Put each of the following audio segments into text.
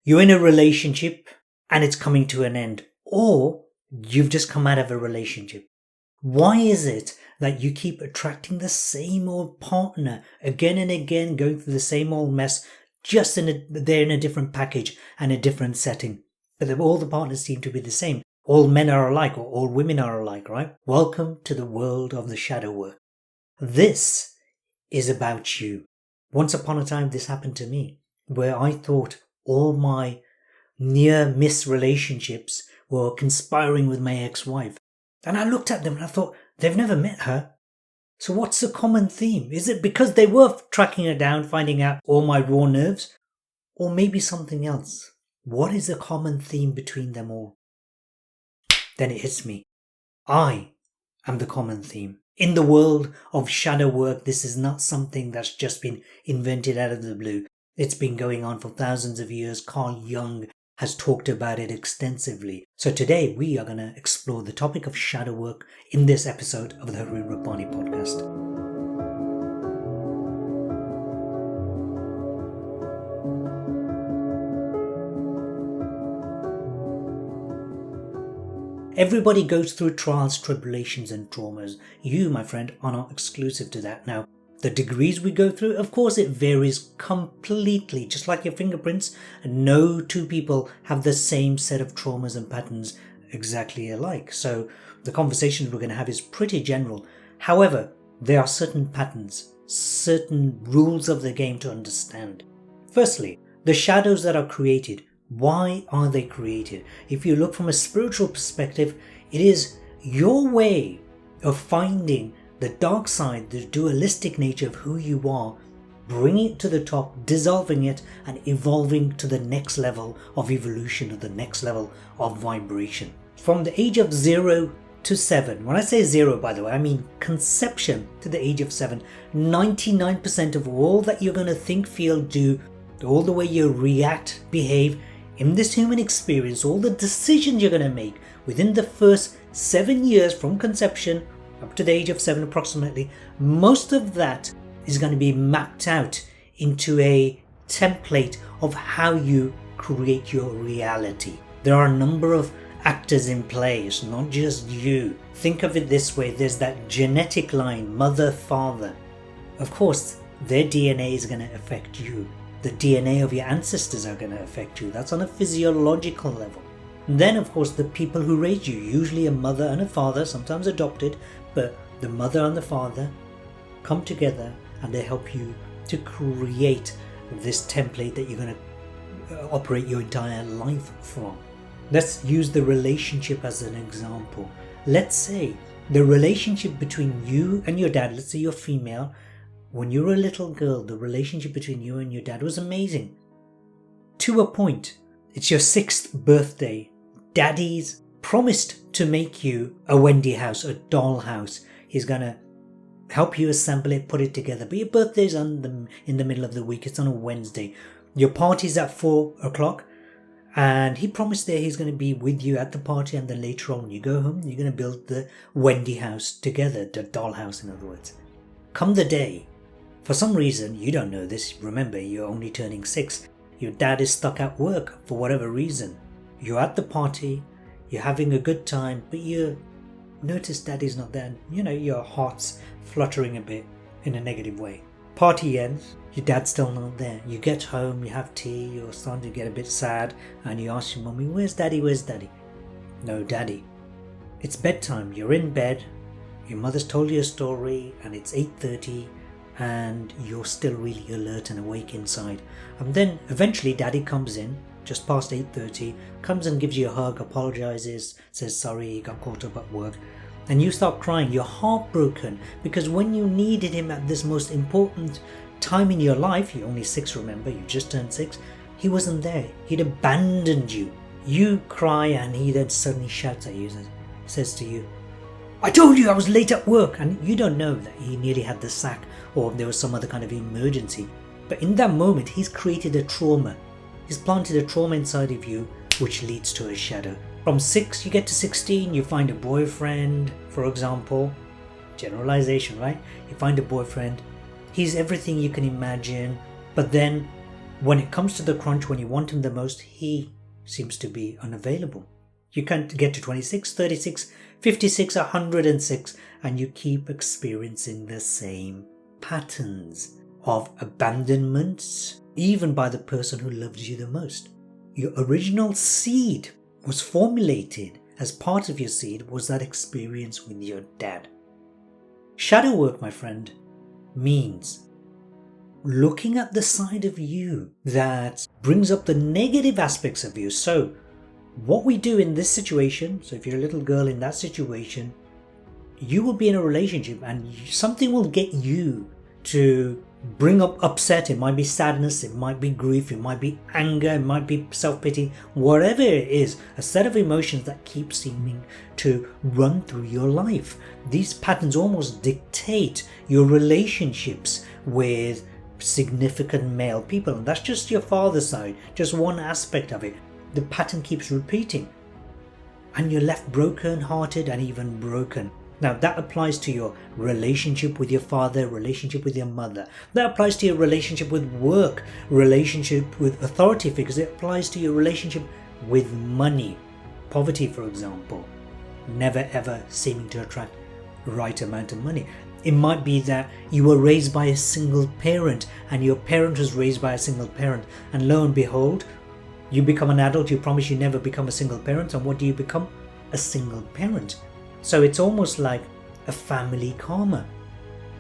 You're in a relationship and it's coming to an end, or you've just come out of a relationship. Why is it that you keep attracting the same old partner again and again, going through the same old mess, just they're in a different package and a different setting? But all the partners seem to be the same. All men are alike, or all women are alike, right? Welcome to the world of the shadow work. This is about you. Once upon a time, this happened to me, where I thought all my near-miss relationships were conspiring with my ex-wife. And I looked at them and I thought, they've never met her. So what's the common theme? Is it because they were tracking her down, finding out all my raw nerves? Or maybe something else? What is the common theme between them all? Then it hits me. I am the common theme. In the world of shadow work, this is not something that's just been invented out of the blue. It's been going on for thousands of years. Carl Jung has talked about it extensively. So today we are going to explore the topic of shadow work in this episode of the Haroon Rabbani podcast. Everybody goes through trials, tribulations and traumas. You, my friend, are not exclusive to that. Now, the degrees we go through, of course, it varies completely. Just like your fingerprints, no two people have the same set of traumas and patterns exactly alike. So the conversations we're going to have is pretty general. However, there are certain patterns, certain rules of the game to understand. Firstly, the shadows that are created. Why are they created? If you look from a spiritual perspective, it is your way of finding the dark side, the dualistic nature of who you are, bringing it to the top, dissolving it, and evolving to the next level of evolution, or the next level of vibration. From the age of 0 to 7, when I say 0, by the way, I mean conception to the age of 7, 99% of all that you're going to think, feel, do, all the way you react, behave, in this human experience, all the decisions you're going to make within the first 7 years from conception up to the age of 7 approximately, most of that is going to be mapped out into a template of how you create your reality. There are a number of actors in play, it's not just you. Think of it this way, there's that genetic line, mother, father. Of course, their DNA is going to affect you. The DNA of your ancestors are going to affect you. That's on a physiological level. And then, of course, the people who raised you, usually a mother and a father, sometimes adopted, but the mother and the father come together and they help you to create this template that you're going to operate your entire life from. Let's use the relationship as an example. Let's say the relationship between you and your dad, let's say you're female, when you were a little girl, the relationship between you and your dad was amazing. To a point. It's your 6th birthday. Daddy's promised to make you a Wendy house, a doll house. He's going to help you assemble it, put it together. But your birthday's in the middle of the week. It's on a Wednesday. Your party's at 4 o'clock. And he promised that he's going to be with you at the party. And then later on, when you go home, you're going to build the Wendy house together. The doll house, in other words. Come the day. For some reason, you don't know this. Remember, you're only turning 6. Your dad is stuck at work for whatever reason. You're at the party, you're having a good time, but you notice daddy's not there. Your heart's fluttering a bit in a negative way. Party ends, your dad's still not there. You get home, you have tea, you're starting to get a bit sad, and you ask your mummy, where's daddy? No daddy. It's bedtime, you're in bed, your mother's told you a story, and it's 8:30, and you're still really alert and awake inside. And then eventually daddy comes in, just past 8:30, comes and gives you a hug, apologizes, says sorry, he got caught up at work. And you start crying, you're heartbroken, because when you needed him at this most important time in your life, you're only 6, remember, you just turned 6, he wasn't there, he'd abandoned you. You cry and he then suddenly shouts at you and says to you, I told you I was late at work. And you don't know that he nearly had the sack or there was some other kind of emergency. But in that moment, he's created a trauma. He's planted a trauma inside of you, which leads to a shadow. From 6, you get to 16, you find a boyfriend, for example. Generalization, right? You find a boyfriend. He's everything you can imagine. But then when it comes to the crunch, when you want him the most, he seems to be unavailable. You can't get to 26, 36, 56, 106, and you keep experiencing the same patterns of abandonment, even by the person who loves you the most. Your original seed was formulated as part of your seed was that experience with your dad. Shadow work, my friend, means looking at the side of you that brings up the negative aspects of you. So what we do in this situation, so if you're a little girl in that situation, you will be in a relationship and something will get you to bring up upset. It might be sadness, it might be grief, it might be anger, it might be self-pity, whatever it is, a set of emotions that keep seeming to run through your life. These patterns almost dictate your relationships with significant male people, and that's just your father's side, just one aspect of it. The pattern keeps repeating and you're left broken hearted and even broken. Now that applies to your relationship with your father, relationship with your mother. That applies to your relationship with work, relationship with authority figures. It applies to your relationship with money. Poverty, for example, never ever seeming to attract the right amount of money. It might be that you were raised by a single parent and your parent was raised by a single parent, and lo and behold, you become an adult, you promise you never become a single parent, and what do you become? A single parent. So it's almost like a family karma.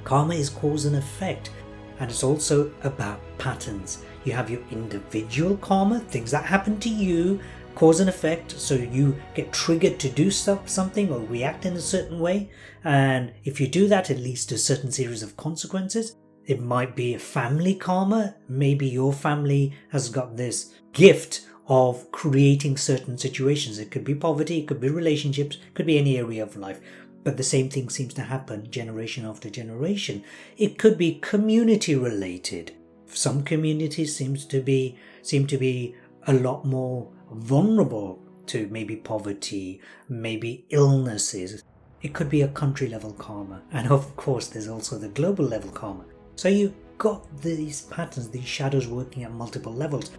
Karma is cause and effect, and it's also about patterns. You have your individual karma, things that happen to you, cause and effect, so you get triggered to do something or react in a certain way, and if you do that, it leads to a certain series of consequences. It might be a family karma. Maybe your family has got this gift of creating certain situations. It could be poverty, it could be relationships, it could be any area of life. But the same thing seems to happen generation after generation. It could be community related. Some communities seem to be a lot more vulnerable to maybe poverty, maybe illnesses. It could be a country level karma. And of course there's also the global level karma. So you've got these patterns, these shadows working at multiple levels.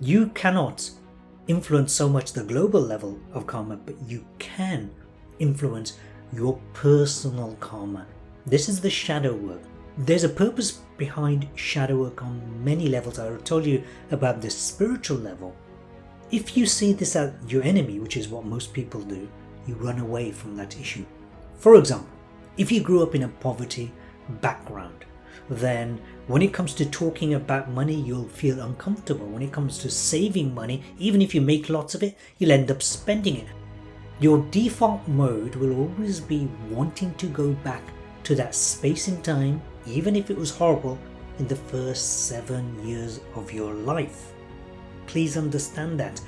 You cannot influence so much the global level of karma, but you can influence your personal karma. This is the shadow work. There's a purpose behind shadow work on many levels. I told you about the spiritual level. If you see this as your enemy, which is what most people do, you run away from that issue. For example, if you grew up in a poverty background, then when it comes to talking about money, you'll feel uncomfortable. When it comes to saving money, even if you make lots of it, you'll end up spending it. Your default mode will always be wanting to go back to that space in time, even if it was horrible, in the first 7 years of your life. Please understand that.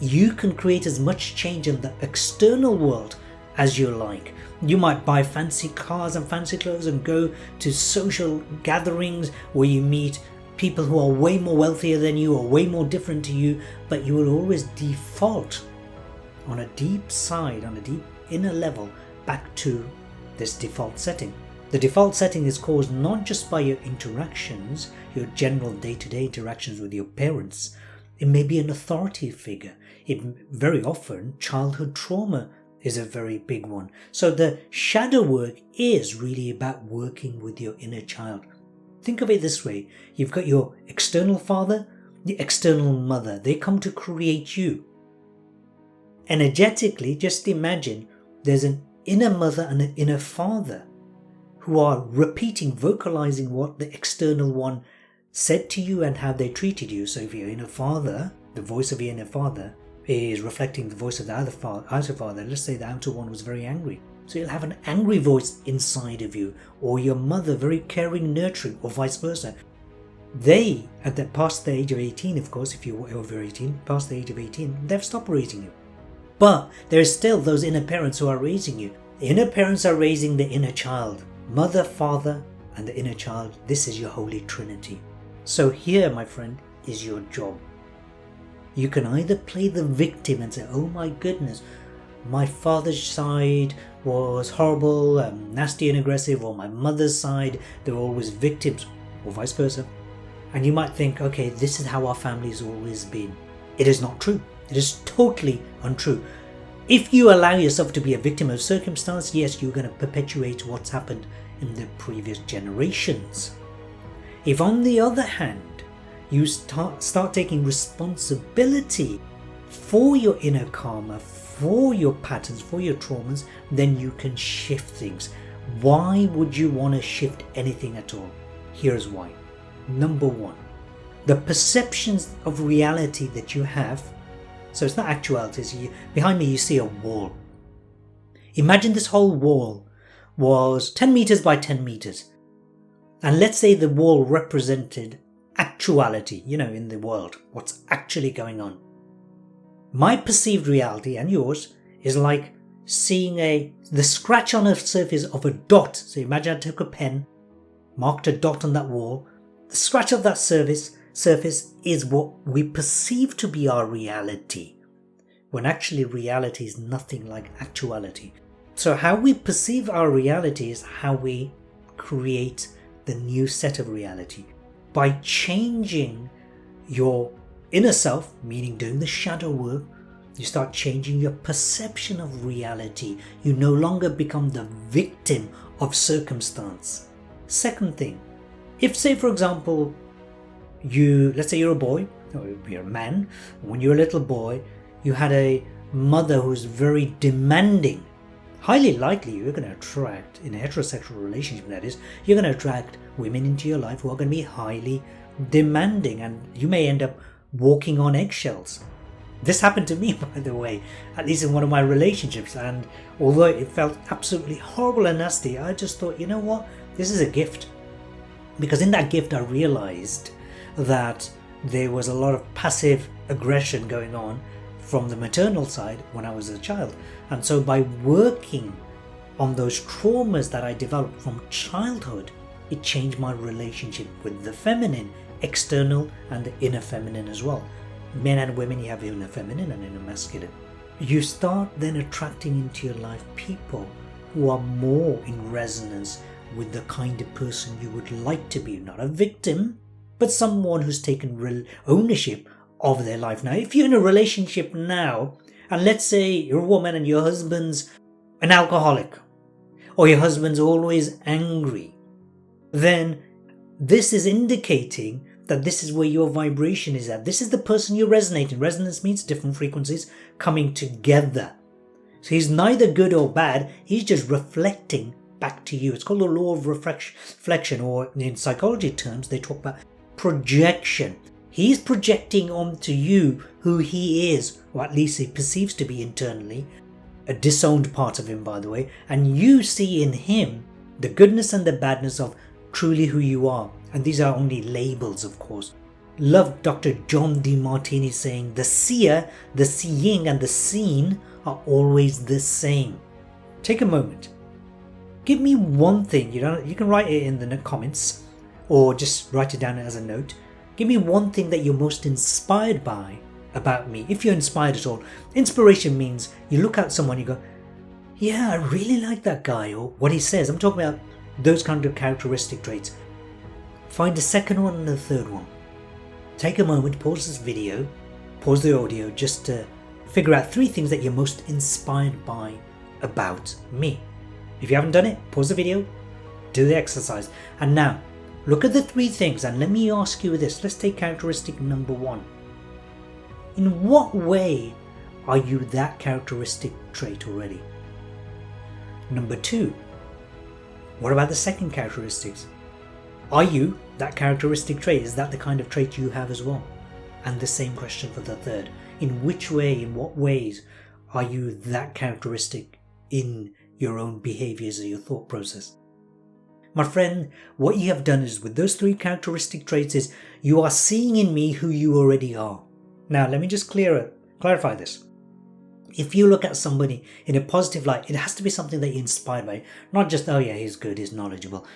You can create as much change in the external world as you like. You might buy fancy cars and fancy clothes and go to social gatherings where you meet people who are way more wealthier than you or way more different to you, but you will always default on a deep side, on a deep inner level, back to this default setting. The default setting is caused not just by your interactions, your general day-to-day interactions with your parents. It may be an authority figure. Very often, childhood trauma is a very big one. So the shadow work is really about working with your inner child. Think of it this way. You've got your external father, the external mother. They come to create you. Energetically, just imagine there's an inner mother and an inner father who are repeating, vocalizing what the external one said to you and how they treated you. So if your inner father, the voice of your inner father, is reflecting the voice of the outer father. Let's say the outer one was very angry. So you'll have an angry voice inside of you, or your mother, very caring, nurturing, or vice versa. They, past the age of 18, of course, if you're over 18, past the age of 18, they've stopped raising you. But there's still those inner parents who are raising you. The inner parents are raising the inner child. Mother, father, and the inner child. This is your Holy Trinity. So here, my friend, is your job. You can either play the victim and say, oh my goodness, my father's side was horrible, nasty and aggressive, or my mother's side, they're always victims, or vice versa. And you might think, okay, this is how our family's always been. It is not true. It is totally untrue. If you allow yourself to be a victim of circumstance, yes, you're going to perpetuate what's happened in the previous generations. If on the other hand, you start taking responsibility for your inner karma, for your patterns, for your traumas, then you can shift things. Why would you want to shift anything at all? Here's why. Number one, the perceptions of reality that you have. So it's not actuality. Behind me you see a wall. Imagine this whole wall was 10 meters by 10 meters. And let's say the wall represented actuality, in the world, what's actually going on. My perceived reality and yours is like seeing the scratch on the surface of a dot. So imagine I took a pen, marked a dot on that wall. The scratch of that surface is what we perceive to be our reality, when actually reality is nothing like actuality. So how we perceive our reality is how we create the new set of reality. By changing your inner self, meaning doing the shadow work, you start changing your perception of reality. You no longer become the victim of circumstance. Second thing, if say for example, let's say you're a boy, or you're a man, when you're a little boy, you had a mother who's very demanding. Highly likely you're going to attract, in a heterosexual relationship that is, you're going to attract women into your life who are going to be highly demanding, and you may end up walking on eggshells. This happened to me, by the way, at least in one of my relationships, and although it felt absolutely horrible and nasty, I just thought, you know what, this is a gift. Because in that gift I realized that there was a lot of passive aggression going on from the maternal side when I was a child. And so by working on those traumas that I developed from childhood, it changed my relationship with the feminine, external and the inner feminine as well. Men and women, you have inner feminine and inner masculine. You start then attracting into your life people who are more in resonance with the kind of person you would like to be. Not a victim, but someone who's taken real ownership of their life. Now, if you're in a relationship now, and let's say you're a woman and your husband's an alcoholic, or your husband's always angry, then this is indicating that this is where your vibration is at. This is the person you resonate in. Resonance means different frequencies coming together. So he's neither good or bad, he's just reflecting back to you. It's called the law of reflection, or in psychology terms, they talk about projection. He's projecting onto you who he is, or at least he perceives to be internally, a disowned part of him, by the way, and you see in him the goodness and the badness of truly who you are. And these are only labels, of course. Love Dr. John DeMartini saying, the seer, the seeing and the seen are always the same. Take a moment. Give me one thing, you can write it in the comments or just write it down as a note. Give me one thing that you're most inspired by about me, if you're inspired at all. Inspiration means you look at someone, you go, yeah, I really like that guy, or what he says. I'm talking about those kind of characteristic traits. Find the second one and the third one. Take a moment, pause this video, pause the audio, just to figure out 3 things that you're most inspired by about me. If you haven't done it, pause the video, do the exercise. And now, look at the 3 things and let me ask you this. Let's take characteristic number 1. In what way are you that characteristic trait already? Number 2, what about the second characteristics? Are you that characteristic trait? Is that the kind of trait you have as well? And the same question for the third. In which way, in what ways are you that characteristic in your own behaviors or your thought process? My friend, what you have done is with those 3 characteristic traits is you are seeing in me who you already are. Now, let me just clarify this. If you look at somebody in a positive light, it has to be something that you're inspired by. Not just, oh yeah, he's good, he's knowledgeable.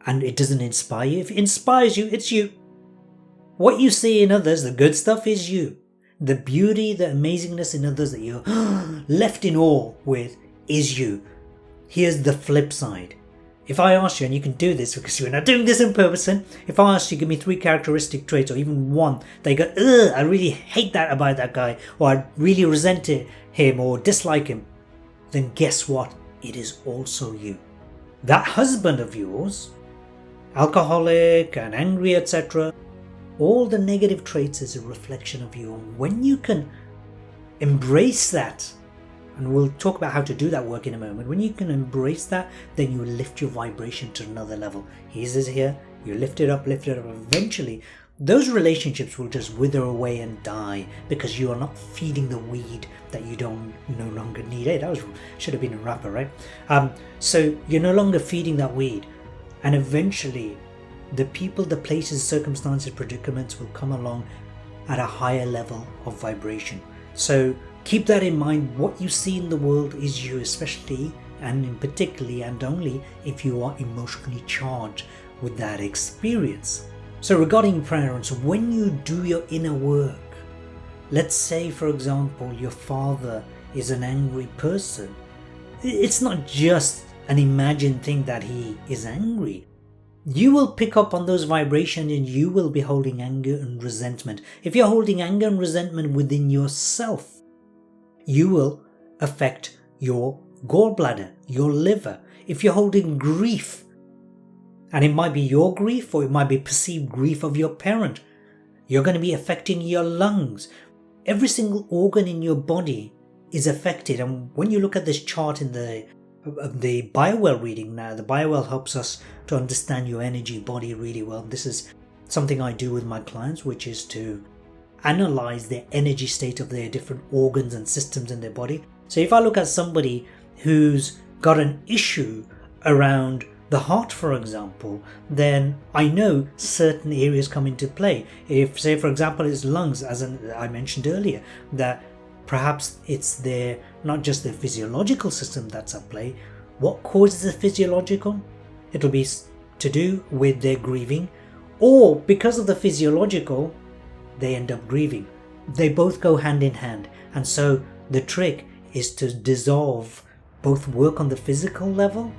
And it doesn't inspire you. If it inspires you, it's you. What you see in others, the good stuff, is you. The beauty, the amazingness in others that you're left in awe with is you. Here's the flip side. If I asked you, and you can do this because you're not doing this in person, if I asked you, give me 3 characteristic traits or even one, they go, ugh, I really hate that about that guy, or I really resent him or dislike him, then guess what? It is also you. That husband of yours, alcoholic and angry, etc., all the negative traits is a reflection of you. And when you can embrace that, and we'll talk about how to do that work in a moment, when you can embrace that, then you lift your vibration to another level. His is here, you lift it up, eventually those relationships will just wither away and die because you are not feeding the weed that you don't no longer need. Hey, should have been a rapper, right? So you're no longer feeding that weed, and eventually the people, the places, circumstances, predicaments will come along at a higher level of vibration. So keep that in mind. What you see in the world is you, especially and in particularly and only if you are emotionally charged with that experience. So regarding parents, when you do your inner work, let's say for example your father is an angry person, it's not just an imagined thing that he is angry. You will pick up on those vibrations and you will be holding anger and resentment. If you're holding anger and resentment within yourself, you will affect your gallbladder, your liver. If you're holding grief, and it might be your grief or it might be perceived grief of your parent, you're going to be affecting your lungs. Every single organ in your body is affected. And when you look at this chart in the BioWell reading now, the BioWell helps us to understand your energy body really well. This is something I do with my clients, which is to analyze their energy state of their different organs and systems in their body. So if I look at somebody who's got an issue around the heart, for example, then I know certain areas come into play. If, say, for example, it's lungs, as I mentioned earlier, that perhaps it's not just their physiological system that's at play. What causes the physiological? It'll be to do with their grieving, or because of the physiological, they end up grieving. They both go hand in hand. And so the trick is to dissolve, both work on the physical level,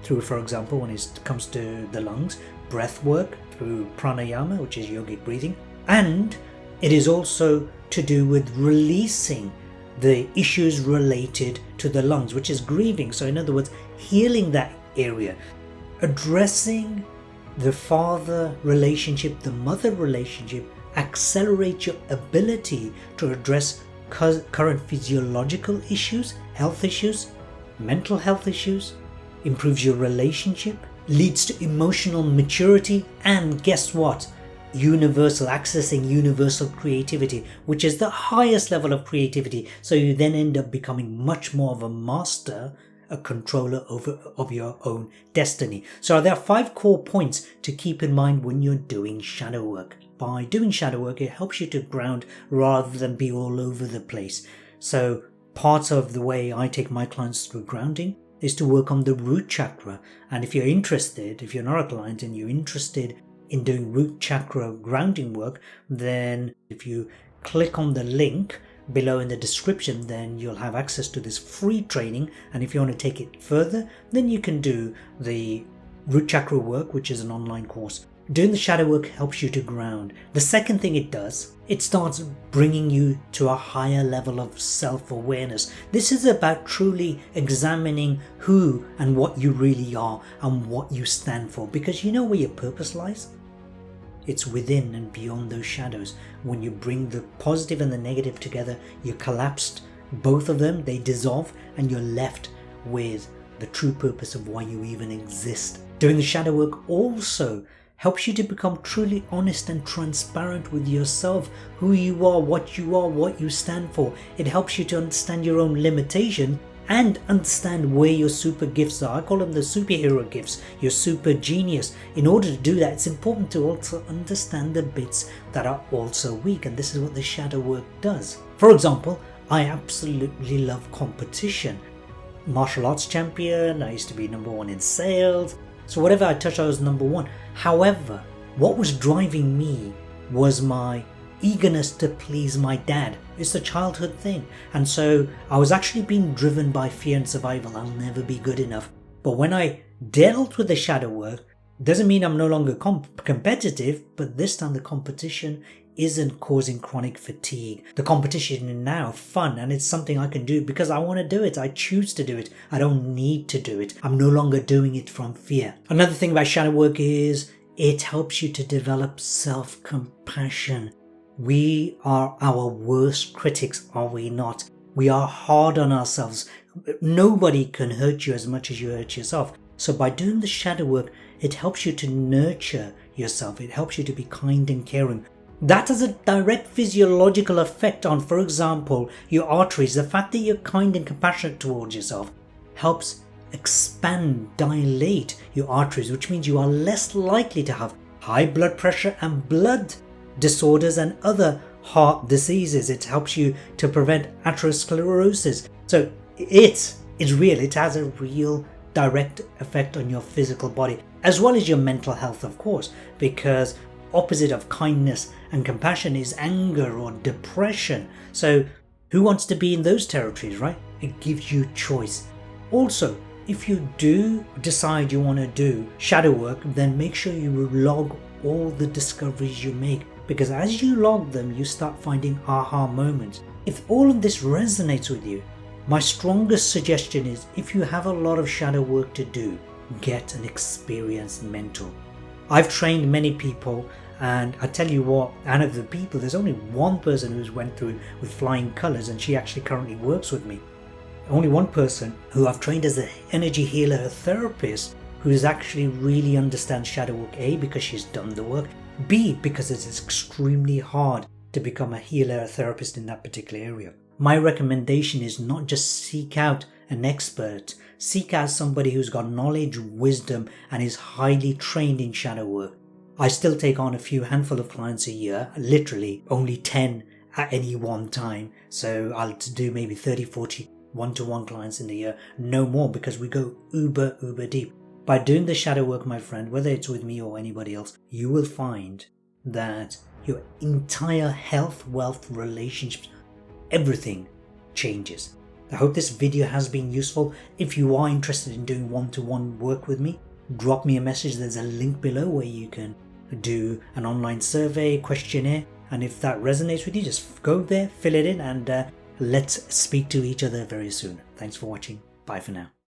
through, for example, when it comes to the lungs, breath work through pranayama, which is yogic breathing, and it is also to do with releasing the issues related to the lungs, which is grieving. So in other words, healing that area, addressing the father relationship, the mother relationship, accelerates your ability to address current physiological issues, health issues, mental health issues, improves your relationship, leads to emotional maturity, and guess what? Accessing universal creativity, which is the highest level of creativity. So you then end up becoming much more of a master, a controller of your own destiny. So there are 5 core points to keep in mind when you're doing shadow work. By doing shadow work, it helps you to ground rather than be all over the place. So part of the way I take my clients through grounding is to work on the root chakra. And if you're interested, if you're not a client and you're interested in doing root chakra grounding work, then if you click on the link below in the description, then you'll have access to this free training. And if you want to take it further, then you can do the root chakra work, which is an online course. Doing the shadow work helps you to ground. The second thing it does, it starts bringing you to a higher level of self-awareness. This is about truly examining who and what you really are and what you stand for, because you know where your purpose lies? It's within and beyond those shadows. When you bring the positive and the negative together, you collapsed both of them, they dissolve, and you're left with the true purpose of why you even exist. Doing the shadow work also helps you to become truly honest and transparent with yourself, who you are, what you stand for. It helps you to understand your own limitation and understand where your super gifts are. I call them the superhero gifts, your super genius. In order to do that, it's important to also understand the bits that are also weak, and this is what the shadow work does. For example, I absolutely love competition. Martial arts champion, I used to be number 1 in sales. So whatever I touched, I was number 1. However, what was driving me was my eagerness to please my dad. It's a childhood thing. And so I was actually being driven by fear and survival. I'll never be good enough. But when I dealt with the shadow work. Doesn't mean I'm no longer competitive, but this time the competition isn't causing chronic fatigue. The competition is now fun, and it's something I can do because I want to do it. I choose to do it. I don't need to do it. I'm no longer doing it from fear. Another thing about shadow work is it helps you to develop self-compassion. We are our worst critics, are we not? We are hard on ourselves. Nobody can hurt you as much as you hurt yourself. So by doing the shadow work, it helps you to nurture yourself. It helps you to be kind and caring. That has a direct physiological effect on, for example, your arteries. The fact that you're kind and compassionate towards yourself helps expand, dilate your arteries, which means you are less likely to have high blood pressure and blood disorders and other heart diseases. It helps you to prevent atherosclerosis. So it is real. It has a real direct effect on your physical body, as well as your mental health, of course, because opposite of kindness and compassion is anger or depression. So who wants to be in those territories, right? It gives you choice. Also, if you do decide you want to do shadow work, then make sure you log all the discoveries you make, because as you log them, you start finding aha moments. If all of this resonates with you, my strongest suggestion is, if you have a lot of shadow work to do, get an experienced mentor. I've trained many people, and I tell you what, out of the people, there's only one person who's went through with flying colors, and she actually currently works with me. Only one person who I've trained as an energy healer, a therapist, who's actually really understands shadow work. A, because she's done the work. B, because it's extremely hard to become a healer, a therapist in that particular area. My recommendation is not just seek out an expert, seek out somebody who's got knowledge, wisdom, and is highly trained in shadow work. I still take on a few handful of clients a year, literally only 10 at any one time. So I'll do maybe 30, 40 one-to-one clients in the year, no more, because we go uber deep. By doing the shadow work, my friend, whether it's with me or anybody else, you will find that your entire health, wealth, relationships, everything changes. I hope this video has been useful. If you are interested in doing one-to-one work with me, drop me a message. There's a link below where you can do an online survey, questionnaire, and if that resonates with you, just go there, fill it in, and let's speak to each other very soon. Thanks for watching. Bye for now.